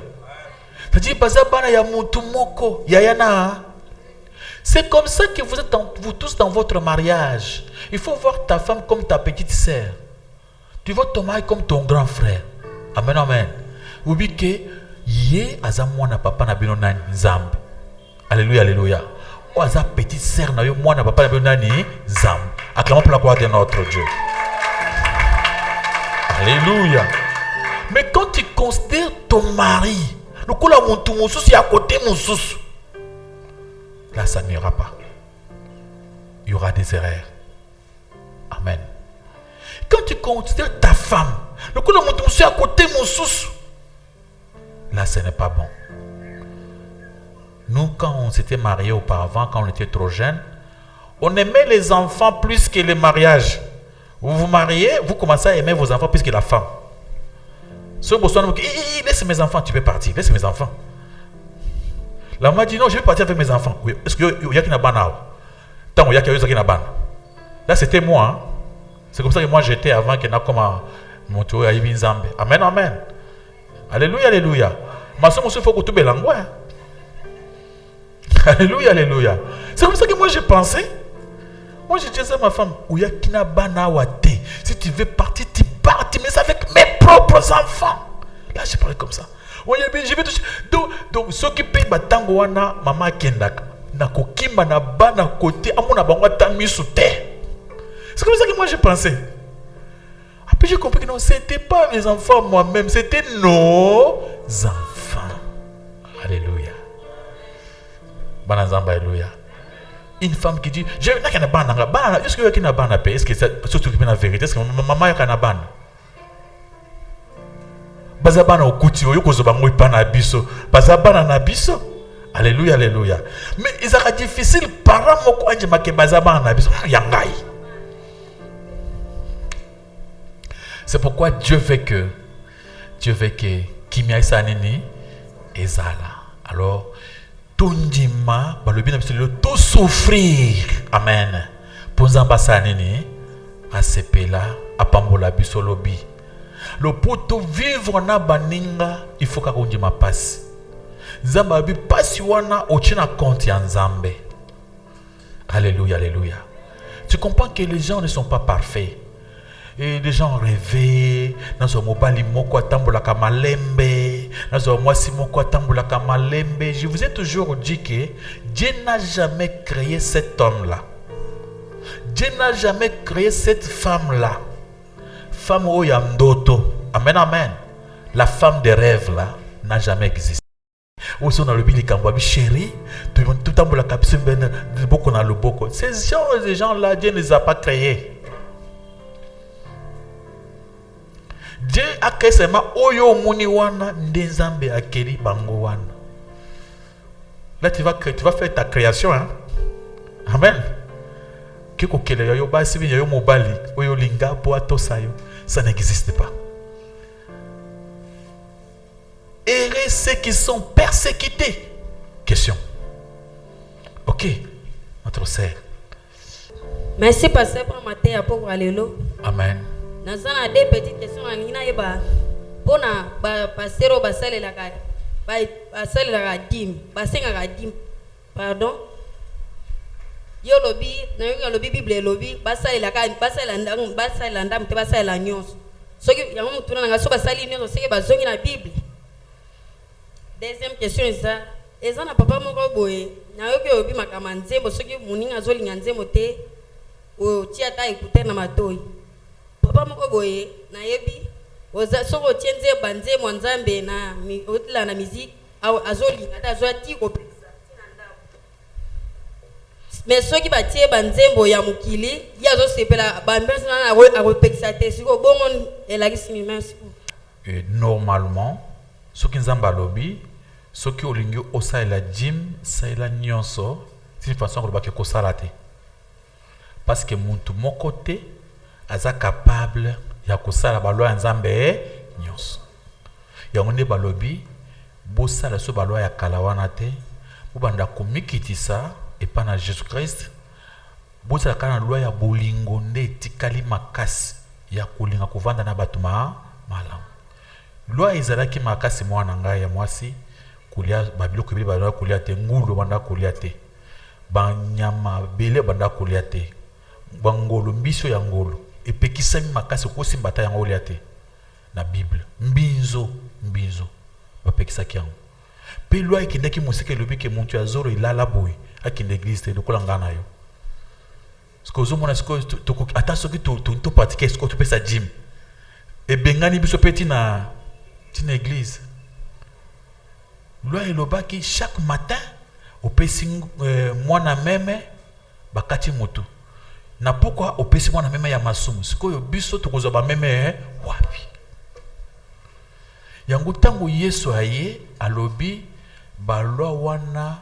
C'est-à-dire baza bana ya muntu moko. Ya yana. C'est comme ça que vous êtes vous tous dans votre mariage. Il faut voir ta femme comme ta petite sœur. Tu vois ton mari comme ton grand frère. Amen, amen. Oublie que yé azamwana papa na bino nani nzambe. Alléluia, alléluia. Oh, aza petite sœur na yo mwana papa na bino nani nzambe. Acclamons pour la gloire de notre Dieu. Alléluia. Mais quand tu considères ton mari, le coup là mon tout mon souci à côté mon souci. Là, ça n'ira pas. Il y aura des erreurs. Amen. Quand tu considères ta femme, le coup de mon monsieur à côté, mon sous, là, ce n'est pas bon. Nous, quand on s'était mariés auparavant, quand on était trop jeunes, on aimait les enfants plus que le mariage. Vous vous mariez, vous commencez à aimer vos enfants plus que la femme. Ce besoin de dire, laisse mes enfants, tu peux partir, laisse mes enfants. La maman dit non, je vais partir avec mes enfants. Oui. Est-ce qu'il y a qui n'a pas tant il y a qui n'a pas. Là, c'était moi. Hein? C'est comme ça que moi j'étais avant qu'il n'a comme mon tour à Ibinzambe. Amen, amen. Alléluia, alléluia. Ma soeur, il faut que tu me langues. Alléluia, alléluia. C'est comme ça que moi j'ai pensé. Moi je disais à ma femme, où il y a qui n'a pas nawate. Si tu veux partir, tu pars, tu mets ça avec mes propres enfants. Là, j'ai parlé comme ça. Oui, je vais toucher. Donc, ceux qui payent ma tango wana, maman kendaka. Na kokimba na ba na côté, amona bango tami sous terre. C'est comme ça que moi j'ai pensé. Après j'ai compris que non, c'était pas mes enfants moi-même, c'était nos enfants. Alléluia. Banazamba, alléluia. Une femme qui dit, je n'ai qu'un banana, est-ce qu'il y a un banana? Est-ce que c'est surtout la vérité? Est-ce que maman a un banana? Bazabana okuti oyokozo bango ipana biso bazabana na biso. Alléluia, alléluia. Mais il sera difficile para moko anje make bazabana na biso yangai. C'est pourquoi Dieu veut que kimia sanini ezala. Alors tondima balobi na biso le to souffrir. Amen. Ponzamba sanini asepela apambola biso lobi. Le poto vivre na baninga, il faut qu'on ma passe. Zamba bi passe wana ochina compte ya nzambe. Alléluia, alléluia. Tu comprends que les gens ne sont pas parfaits. Et les gens rêvent, dans ce mobile moko atambola kamalembe, dans ce moisi moko atambola kamalembe. Je vous ai toujours dit que Dieu n'a jamais créé cet homme-là. Dieu n'a jamais créé cette femme-là. Femme oyamdoto. Amen, amen. La femme de rêve là n'a jamais existé. Aussi on a le bili kambabi chéri, tout le temps la capsule ben beaucoup dans le boko. Ces gens là, Dieu ne les a pas créés. Dieu a créé seulement oyo muni wana ndenzambe akeri bango wana. Là tu vas faire ta création, hein. Amen. Kiko kele yo basi bi yo mobali oyo linga po atosayo. Ça n'existe pas. aimer ceux qui sont persécutés? Question. Ok, notre sœur. Merci pasteur pour matin pour allélo. Amen. Nous avons des petites questions en ligne pour na pasteur basale la ka basale la dim basenga ka dim pardon yo lobi na yo lobi bible lobi basale la ka basale ndam te basale la nyonso soki yango mutuna nga so basali nyonso seke bazongi na bible. Deuxième question eza na papa moko boye na yo ke obi makama nzembo soki muninga zolinga nzembo te o tia ta écouter na matoi papa moko boye na yebi oza soko tienze banze mwanzambe na otila na musique azolinga ta zo ti ko pesa tina ndabo mais soki batie banzembo ya mukili ya zo sepela bambesi na ko pesa te siko bongo elakisi ni merci. Normalement soki nzamba lobi soki olingi osalela jim salela nyonso c'est une façon ko ko salate parce que muntu moko te aza capable ya kosala balwa ya nzambe nyonso yango nde balobi bosala so balwa ya kala wana te bobanda komikitisa epa na Jésus Christ bosala kana lwa ya bolingo nde etikali makasi ya kolinga kovanda na bato malamu lwa ezalaki makasi mwana ngai ya mwasi kolia babiloko ebele banda kolia te ngulu banda kolia te banyama bele banda kolia te bangolo mbiso ya ngolo epekisami makasi kosimba ta yango olia te na Bible mbinzo bapekisaki yango pe loi ekendaki mosika elobi ke muntu ya zoro ilala boye akende église te lokola nga na yo siko ozomona siko ata soki topratike siko topesa jim ebengani biso pe tina église loi elobaki chaque matin opesi mwana meme bakati motu na pourquoi opesi mwana meme ya masumu sikoyo biso tokozwa ba meme wapi yango tango Yesu aye alobi balwa wana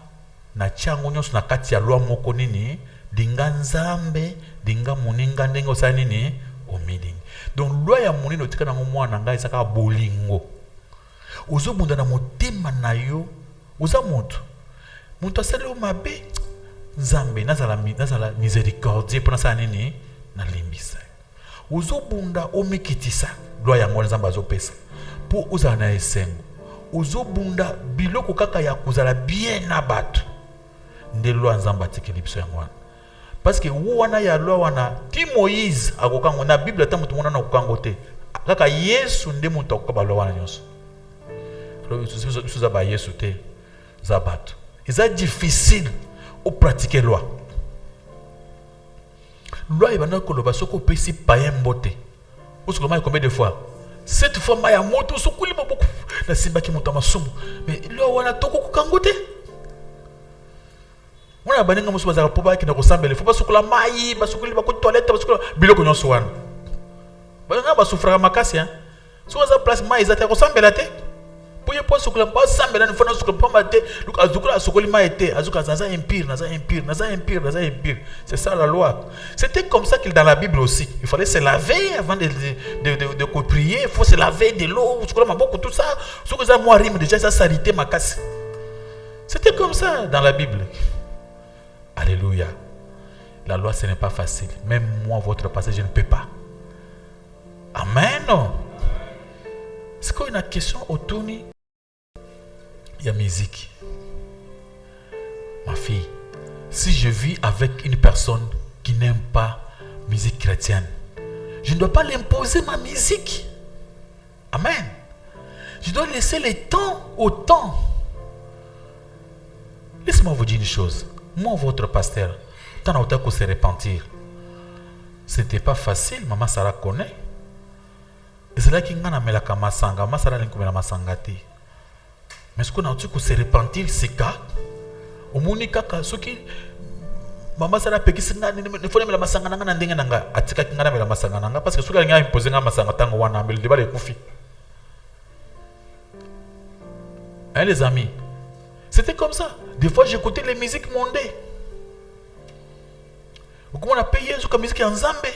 na chango nyonso na kati ya lwa moko nini dinga nzambe dinga moninga ndenge osala nini omilingi donc lwa ya monene otika nango mwana ngai ezaka bolingo ozobunda na motema na yo oza muntu asali o mabe nzambe nazala miséricordie pour nasala nini na limbisa ozobunda omikitisa lwa yango nzambe azopesa pour ozala na esengo ozobunda biloko kaka ya kozala bien na bato nde lwa nzambe atikeli biso yango wana parce que wana ya lwa wana ti Moïse akokango na Bible ata mutu mona na kokango te kaka Yesu nde mutu akoka balwa wana nyonso za ba Yesu te za bato eza difficile au pratiquer loi. Loi est maintenant que le basoko pesi païen mbote. Vous savez combien de fois? 7 fois maya moto sokuli beaucoup. Na simba ki monta masumu. Mais loi wana toko kukangote. Wana baninga musu bazaka poba ki na kosambele. Faut pas sokola mai, basokuli ba ko toilette, basokula biloko nyonso wana. Baninga basufra makasi hein. So za place mai ezata kosambela te. Pour pas sokola pas sambela ne fona sokola pas mate luka azukula sokoli ma été azuka zaza impire c'est ça la loi. C'était comme ça qu'il dans la Bible aussi il fallait se laver avant de prier, il faut se laver de l'eau sokola maboko tout ça sokola za moi rime déjà ça salité makasi. C'était comme ça dans la Bible. Alléluia. La loi ce n'est pas facile, même moi votre passage je ne peux pas. Amen. Est-ce qu'il y a une question autour de la musique? Ma fille, si je vis avec une personne qui n'aime pas la musique chrétienne, je ne dois pas l'imposer ma musique. Amen. Je dois laisser le temps au temps. Laissez-moi vous dire une chose. Moi, votre pasteur, tant autant que se repentir, ce n'était pas facile, maman Sarah connaît. C'est là qu'il y a un masanga, masara l'inkomela masangati. Mais ce qu'on a dit que se repentir, c'est cas. Au monika ce qui maman Sarah peki singa ne faut la masanga nanga ndenge nanga atika kingana mela masanga nanga parce que ce qu'il y a imposé nga masanga tango wana mbele débat les kufi. Hein les amis, c'était comme ça. Des fois j'écoutais les musiques mondaines. Comment on a payé sur la musique en Zambé,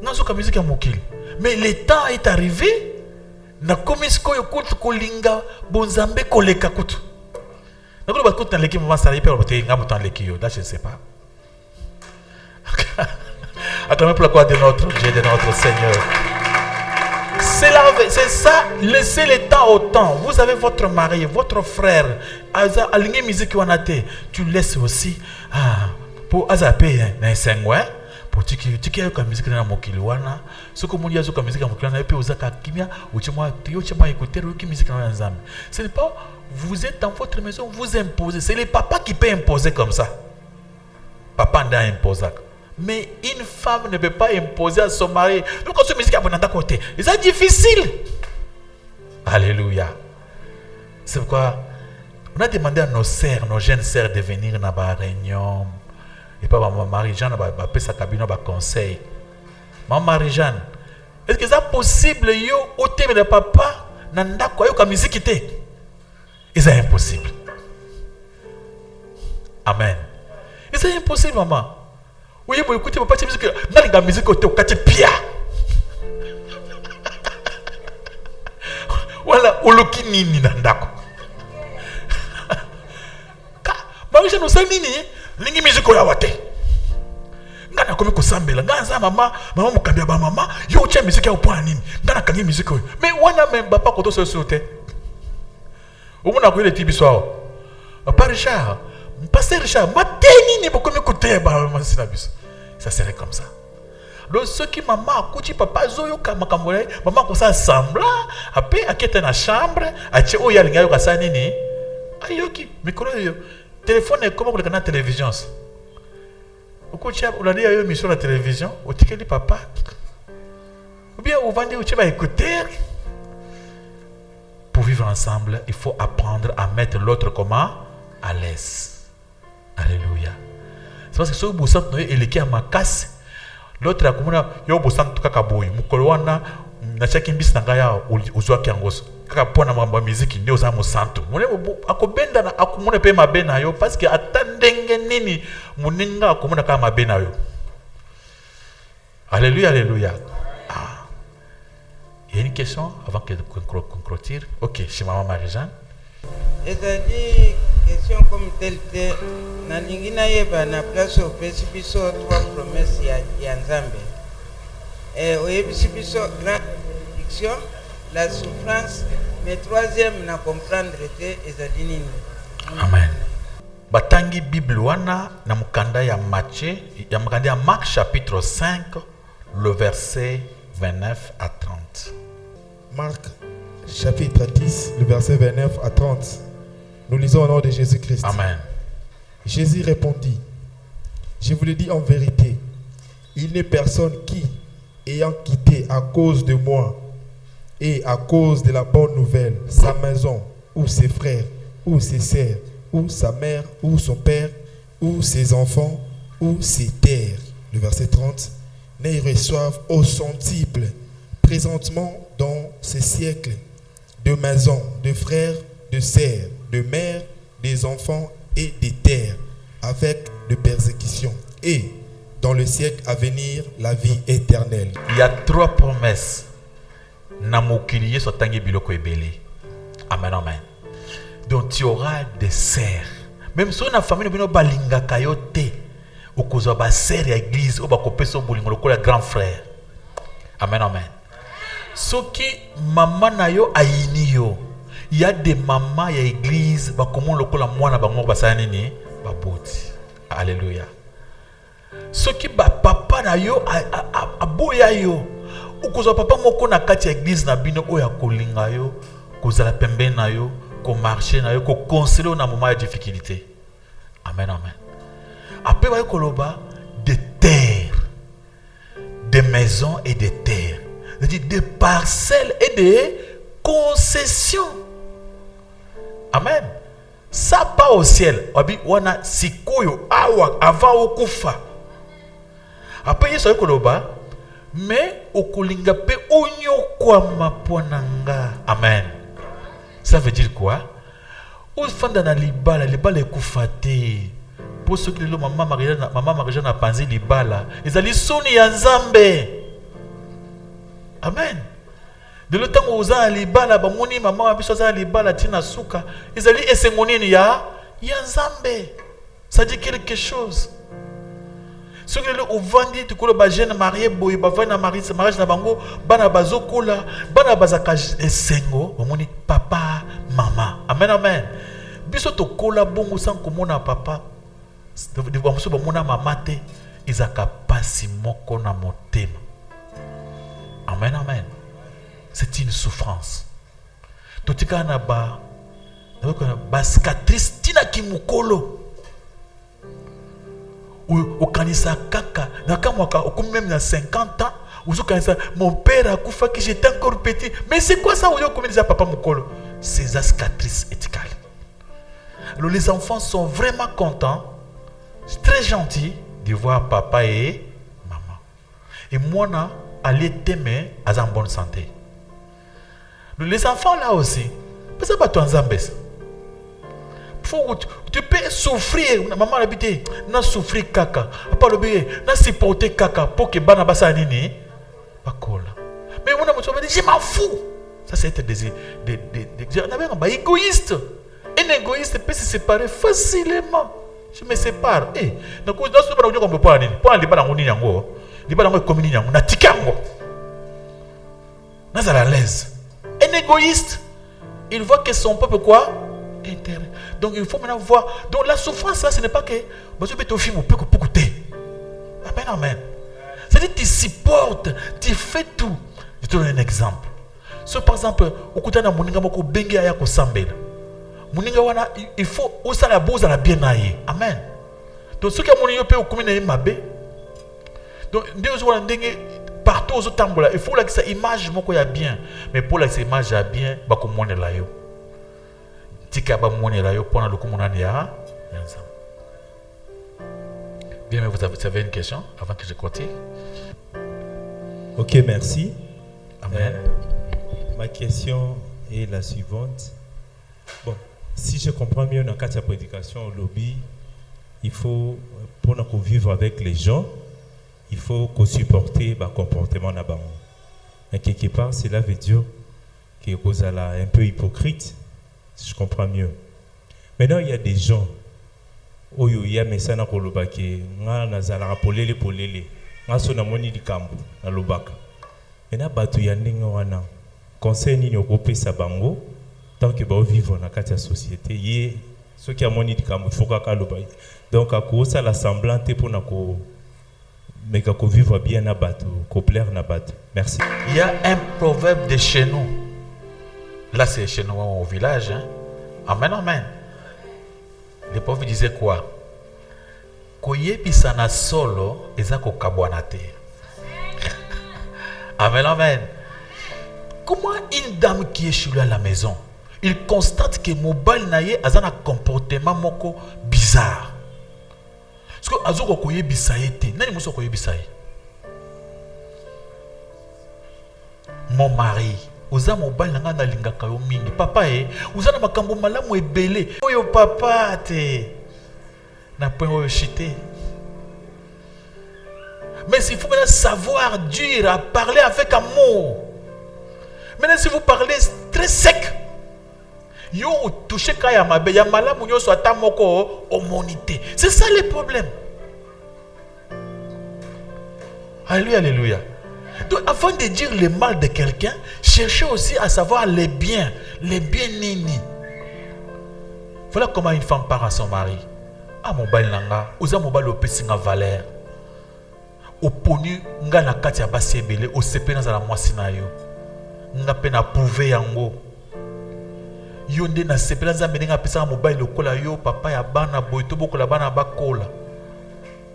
non sur la musique en Mokili. Mais le temps est arrivé, na komisiko yo kutu kolinga bonzambe koleka kutu. Na kutu bakutu na leki maman sala ipe robote nga mutan leki yo. Là je ne sais pas. Acclamez pour la gloire de notre Dieu, de notre Seigneur. C'est ça, laissez le temps au temps. Vous avez votre mari, votre frère. Aligné musique wanate. Tu laisses aussi. Pour azaper un sengwe. Pour tu qui a musique dans mon kilouana. Ce que mon dieu a musique dans mon kilouana. Et puis aux akakimia. Ou tu m'as écouté. Ou qui musique dans l'ensemble. Ce n'est pas. Vous êtes dans votre maison. Vous imposez. C'est les papas qui peuvent imposer comme ça. Papa n'a imposé. Mais une femme ne peut pas imposer à son mari. Donc, quand ce musique est à côté, c'est difficile. Alléluia. C'est pourquoi on a demandé à nos sœurs, nos jeunes sœurs, de venir dans la réunion. Et pas maman Marie-Jeanne, on a sa cabine, on a conseil. Maman Marie-Jeanne, est-ce que c'est possible, yo, au thème de papa, nanda quoi, yo, comme musique était? Et c'est impossible. Amen. Et c'est impossible, maman. Oui, vous écoutez, papa, tu musique, la musique au quartier Pia. Voilà, oloki nini nandako. Marisha no sa nini, lingi musique ya wate. Ngana komi ko sambela, ngaza mama mukambia ba mama, yo tia musique ya point nini. Ngana kangi musique. Mais wana memba pas ko to so sote. Omuna ko ile tibiswa. Papa Richard, pasteur Richard, mateni ni bokomi ko te ba masina biso. Ça serait comme ça. Donc ceux qui maman akuti papa zoyo kama kamole, maman ko ça sembla, après akete na chambre, ache o ya linga yo kasa nini? Ayoki, micro yo. Téléphone est comment la télévision. Okuti on a dit yo mission la télévision, o tikeli papa. Ou bien on vendre ou écouter. Pour vivre ensemble, il faut apprendre à mettre l'autre comment à l'aise. Alléluia. C'est parce que si vous avez un peu de casse, l'autre a comme yo bosan kaka boy mukolo wana na chaki mbisi na ngaya uzwa kiangoso kaka pona mambo musique ndio za musantu mune akobenda na akumune pe mabena yo parce que atandenge nini muninga akumuna kama mabena yo. Alléluia, alléluia. Il y a une question avant que conclure. OK, chez maman Marie-Jeanne. C'est-à-dire question comme telle na lingina yeba na place au précipice trois promesses ya Nzambe. Au précipice grande bénédiction, la souffrance, mais troisième na comprendre te ezali nini. Amen. Batangi Bible wana na mukanda ya Matthieu, ya mukanda ya Marc chapitre 5, le verset 29 à 30. Marc chapitre 10, le verset 29 à 30. Nous lisons au nom de Jésus-Christ. Amen. Jésus répondit, je vous le dis en vérité, il n'est personne qui, ayant quitté à cause de moi et à cause de la bonne nouvelle, sa maison, ou ses frères, ou ses sœurs, ou sa mère, ou son père, ou ses enfants, ou ses terres, le verset 30, ne reçoivent au centuple présentement dans ces siècles de maisons, de frères, de sœurs, de mères, des enfants et des terres, avec de persécutions, et dans le siècle à venir, la vie éternelle. Il y a trois promesses. Namokiliye sotangi biloko ebele. Amen, amen. Donc tu auras des sœurs. Même si on a famille bino balinga kayote, okozo ba sœur ya église, o ba kopeso bolingo lokola grand frère. Amen, amen. Soki maman na yo ayini yo. Il y a des mamans à l'église, comment le col à moi na bango basani ni baboti. Alléluia. Ce qui ba papa na yo a boya yo. Ou kozo papa moko na kati ya église na bino oya kolinga yo, kozala pembe na yo, ko marcher na yo, ko conseiller na moment de difficulté. Amen, amen. Après va koloba des terres, des maisons et des terres. C'est-à-dire des parcelles et des concessions. Amen. Ça pas au ciel. Wabi wana sikoyo awa avant okufa. Après yeso koloba mais okolinga pe onyo kwa maponanga. Amen. Ça veut dire quoi? Ou fanda na libala ekufa te. Pour ceux qui le maman Marie-Jeanne a pensé libala, ezali soni ya Nzambe. Amen. de le temps où za libala ba moni maman biso za libala tina suka ezali esengonini ya nzambe. Ça dit quelque chose. Ce que le ovandi tu kolo ba jeune marié boy ba vana mariage na bango bana bazokola bana bazaka esengo ba moni papa maman. Amen amen. Biso to kola bongo sans komona papa de bamuso ba mona mama te izaka pasi moko na motema. Amen amen. C'est une souffrance. Totika na ba cicatrice tina kimukolo. Au kanisa kaka na kamwaka au même na 50 ans ou kanisa mon père a kufa que j'étais encore petit. Mais c'est quoi ça ou comme disait papa mukolo? Ces cicatrices éthicales. Alors les enfants sont vraiment contents, très gentils de voir papa et maman. Et moi na aller t'aimer à en bonne santé. Les enfants là aussi, parce que pas toi en tu peux souffrir, maman habité, n'a souffrir kaka, pas le bébé, n'a supporter kaka pour que bana basa nini, pas cool. Mais mon amour, tu vas dire, je m'en fous. Ça c'est un égoïste. Un égoïste peut se séparer facilement. Je me sépare. Eh, donc dans ce moment on peut pas aller. Pas aller bana ngoni yango, les bana ngoni commune yango, na tikango. N'a à l'aise. Un égoïste, il voit que son peuple quoi? Intérêt. Donc il faut maintenant voir. Donc la souffrance là, ce n'est pas que tu peux te film ou peut écouter. Amen, amen. C'est-à-dire tu supportes, tu fais tout. Je te donne un exemple. So par exemple, au côté de moninga moko bengi aya ko sambela. Moninga wana il faut osa la boza la bien naïe. Amen. Donc ce qui a moninga peut commune mabe. Donc Dieu soit ndenge partout aux tambola. Il faut là que sa image moko ya bien. Mais pour la que sa image ya bien, ba ko mone la yo. Bien, mais vous avez une question avant que je continue? Ok, merci. Amen. Ma question est la suivante. Bon, si je comprends mieux dans la prédication au lobby, il faut, pour nous vivre avec les gens, il faut qu'on supporte le comportement d'abord. Et quelque part, cela veut dire que vous êtes un peu hypocrite. Je comprends mieux. Maintenant, il y a des gens où il y a des gens qui ont dit polele nga sona moni di kambu na lobaka. Maintenant, il y a des gens qui conseil ni opesa bango tant que ba vivre dans la société. Yé ceux qui ont moni di kambu faut ka lobaka. Donc à cause ça la semblante pour na ko mais ko vivre bien na bateau, ko plaire na bateau. Merci. Il y a un proverbe de chez nous. Là, c'est chez nous au village. Hein? Amen, amen. Le prophète disait quoi? Koyebisana solo ezako kabwanate. Amen, amen. Comment une dame qui est chez lui à la maison, il constate que mobile naye a un comportement moko bizarre. Parce que azoko koyebisaye te. Nani muso koyebisaye? Mon mari. Oza mobile nanga na lingaka yo mingi papa oza na makambo malamu ebele oyo papa te na point oyo chité. Mais il faut maintenant savoir dire à parler avec amour. Maintenant si vous parlez très sec yo toucher kaya mabe ya malamu nyoso ata moko omonité. C'est ça le problème. Alléluia, alléluia. Donc, avant de dire le mal de quelqu'un, cherchez aussi à savoir les biens nini. Voilà comment une femme parle à son mari. Ah, mon bal nanga, oza mon bal opesi nga valeur. Oponu nga na kati ya basi ebele, osepe na za la mwasi na yo. Nga pe na prouver yango. Yo nde na sepe na nzambe nga pesa mobile lokola yo papa ya bana boy to bokola bana bakola.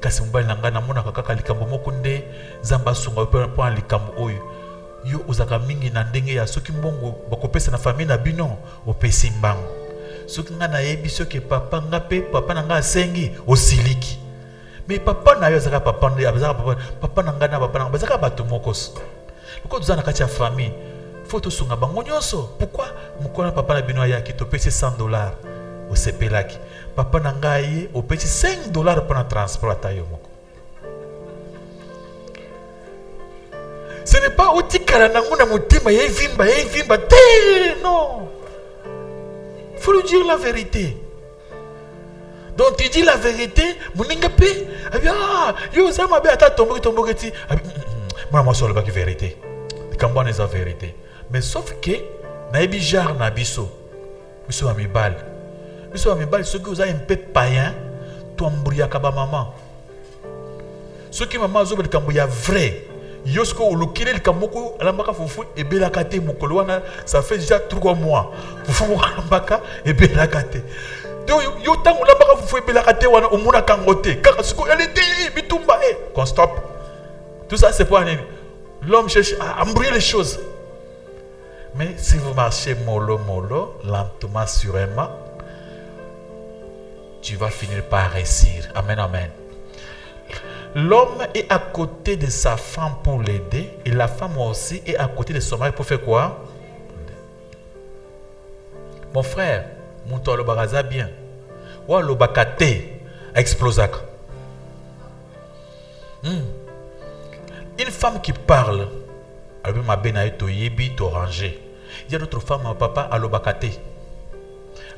Kasi mobile nanga na mona kaka likambo moko nde nzamba sunga po na likambo oyo. Yo ozaka mingi na ndenge ya soki mbongo bakopesa na famille na bino opesi mbango. Soki nga na yebi soki papa nga pe papa na nga asengi osiliki. Mais papa na yo zaka papa nde abazaka papa na nga na papa na nga bazaka bato mokos. Loko tozana kati ya famille faut to sunga bango nyonso. Pourquoi mukona papa na bino ya ki to pesi $100 osepelaki. Papa na nga ye opesi $5 pour na transport ata yo moko. Ce n'est pas otikala nango na mutima yevimba te, non. Il faut lui dire la vérité. Donc tu dis la vérité, moninga pe, yo ça m'a bien ata tomboki ti. Moi sur le bac vérité. Kamba n'est la vérité. Mais sauf que na ebi jar na biso. Biso amibal. Biso amibal ce que vous avez un peu païen, toi mbria kaba maman. Ce qui maman zo be kamboya vrai. Yosko olukile le kamoko alambaka fufu et belakate mokoloana, ça fait déjà 3 mois. Fufu alambaka et belakate. Donc yo tango alambaka fufu et belakate wana omuna kangote. Kaka siko elle était bitumba qu'on stop. Tout ça c'est pour un l'homme cherche à embrouiller les choses. Mais si vous marchez mollo, lentement, sûrement, tu vas finir par réussir. Amen, amen. L'homme est à côté de sa femme pour l'aider et la femme aussi est à côté de son mari pour faire quoi? Mon frère, mon toit le baraza bien. Ou le bakate explosac. Une femme qui parle, elle m'a bien yebi d'oranger. Il y a d'autres femmes, papa, à l'obakate.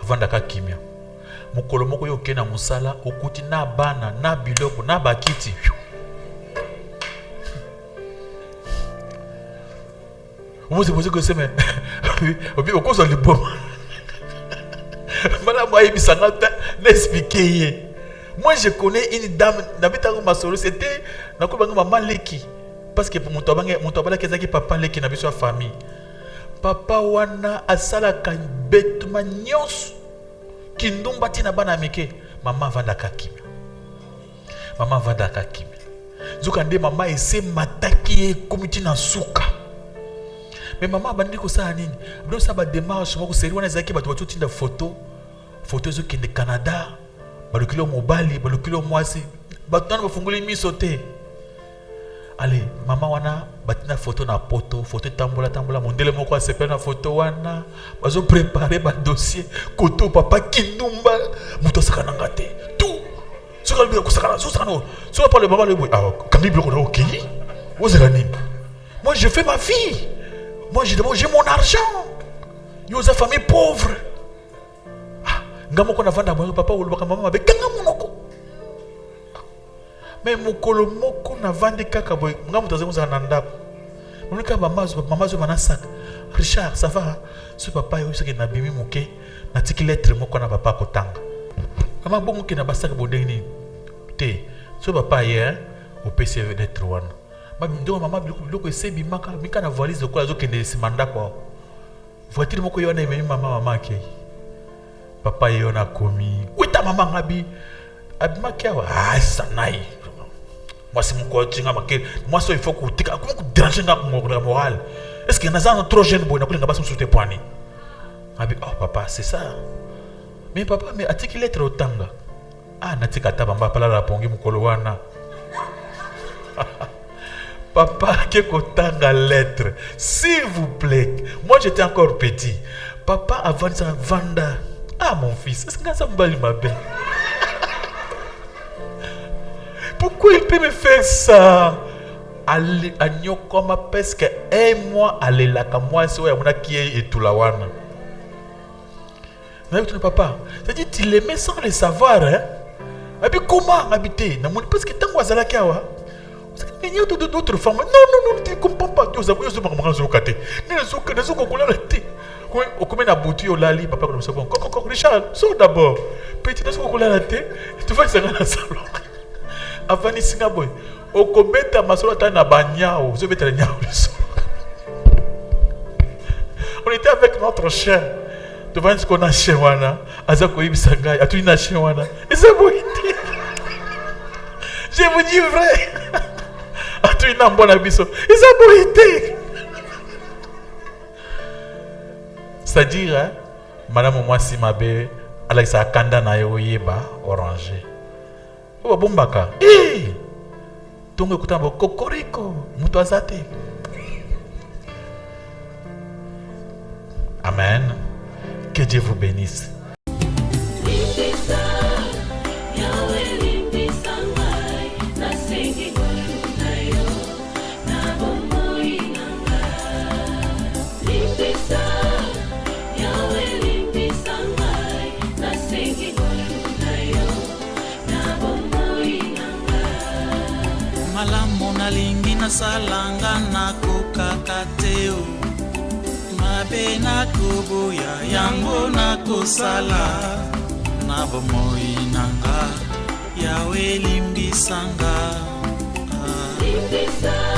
Avant d'aka kimia. Mukolo moko yo kena musala okuti na bana na biloko na bakiti. Vous posez que c'est mais au cause de bon. Madame moi bisanga n'expliquer. Moi je connais une dame n'habita au Masolo, c'était na ko banga maman Leki parce que pour mon tabanga kezaki papa Leki na biso famille. Papa wana asala kan betuma nyos kindumba tina bana meke maman vandaka kimia. Maman vandaka kimia. Zukande maman ese mataki komiti na suka. Mais maman bandi ko sa nini? Bdo sa ba démarche moko seri wana zaki bato bato tinda photo zo kende Canada. Balukilo mobali, balukilo mwasi. Bato na bafunguli miso te. Allez, maman wana batina photo na poto, photo tambola mondele moko asepela na photo wana. Bazo préparer ba dossier koto papa kindumba muto sakana ngate. Tout. Soka le ko sakana, so sakana. So pas le maman le boy. Ah, quand il bloque là OK. Vous êtes là. Moi je fais ma vie. Moi j'ai mon argent. Yo za famille pauvre. Ah, ngamo ko na vanda mo papa ou le maman avec kanga monoko. Mais mokolo moko na vande kaka boy nga mutaze muza na ndako monika mama zo manasak Richard ça va ce papa yo seke na bimi moke na tiki lettre moko na papa kotanga kama bongo ke na basaka bodeni te ce papa hier au PCV lettre wana ba ndo mama biloko esebi maka mika na valise ko azo kende simanda ko voiture moko yo na emi mama ke papa yo na komi wita mama ngabi abima kiawa sanai. Moi c'est mon coach, moi il faut que tu déranger la morale. Est-ce qu'il y a un trop jeune boy qui n'a pas sur tes poignets? Oh papa, c'est ça. Mais papa, mais as-tu qu'il est au tanga? Ah, n'a-tu qu'à tabamba pas la pongi mukolowana? Papa, qui est tanga lettre? S'il vous plaît. Moi j'étais encore petit. Papa avant ça vanda. Ah mon fils, est-ce que ça me bali ma belle? Pourquoi il peut me faire ça? Agno comme presque 1 mois à l'élaka moi c'est où on a qui est tout la wana. Mais ton papa, c'est-à-dire tu l'aimais sans le savoir hein. Et puis comment habiter? Na mon parce que tant wazala kawa. Il y a d'autres femmes. Non, tu comprends pas. Tu as eu maman zokate. Ne zoko kola la té. Au comme na bouti au lali papa comme ça bon. Richard, sors d'abord. Petit na zoko kola la té. Tu vas dans le salon. Avant ni singa boy okobeta masolo ta na banyao zo beta nyao. On était avec notre chien devant ce qu'on a chez wana azako ibisanga atuni na chez wana et c'est bon. Je vous dis vrai atuni na mbona biso et c'est bon. C'est-à-dire hein, madame moi si mabe Alexa kanda na yo yeba oranger. Oh bombaka. Eh! Tongo kutamba kokoriko mutu azate. Amen. Que Dieu vous bénisse. Na malamu nalingi nasalanga nakokaka te o mabe nakoboya yango nakosala na bomoi nanga yawe limbisanga Limbisa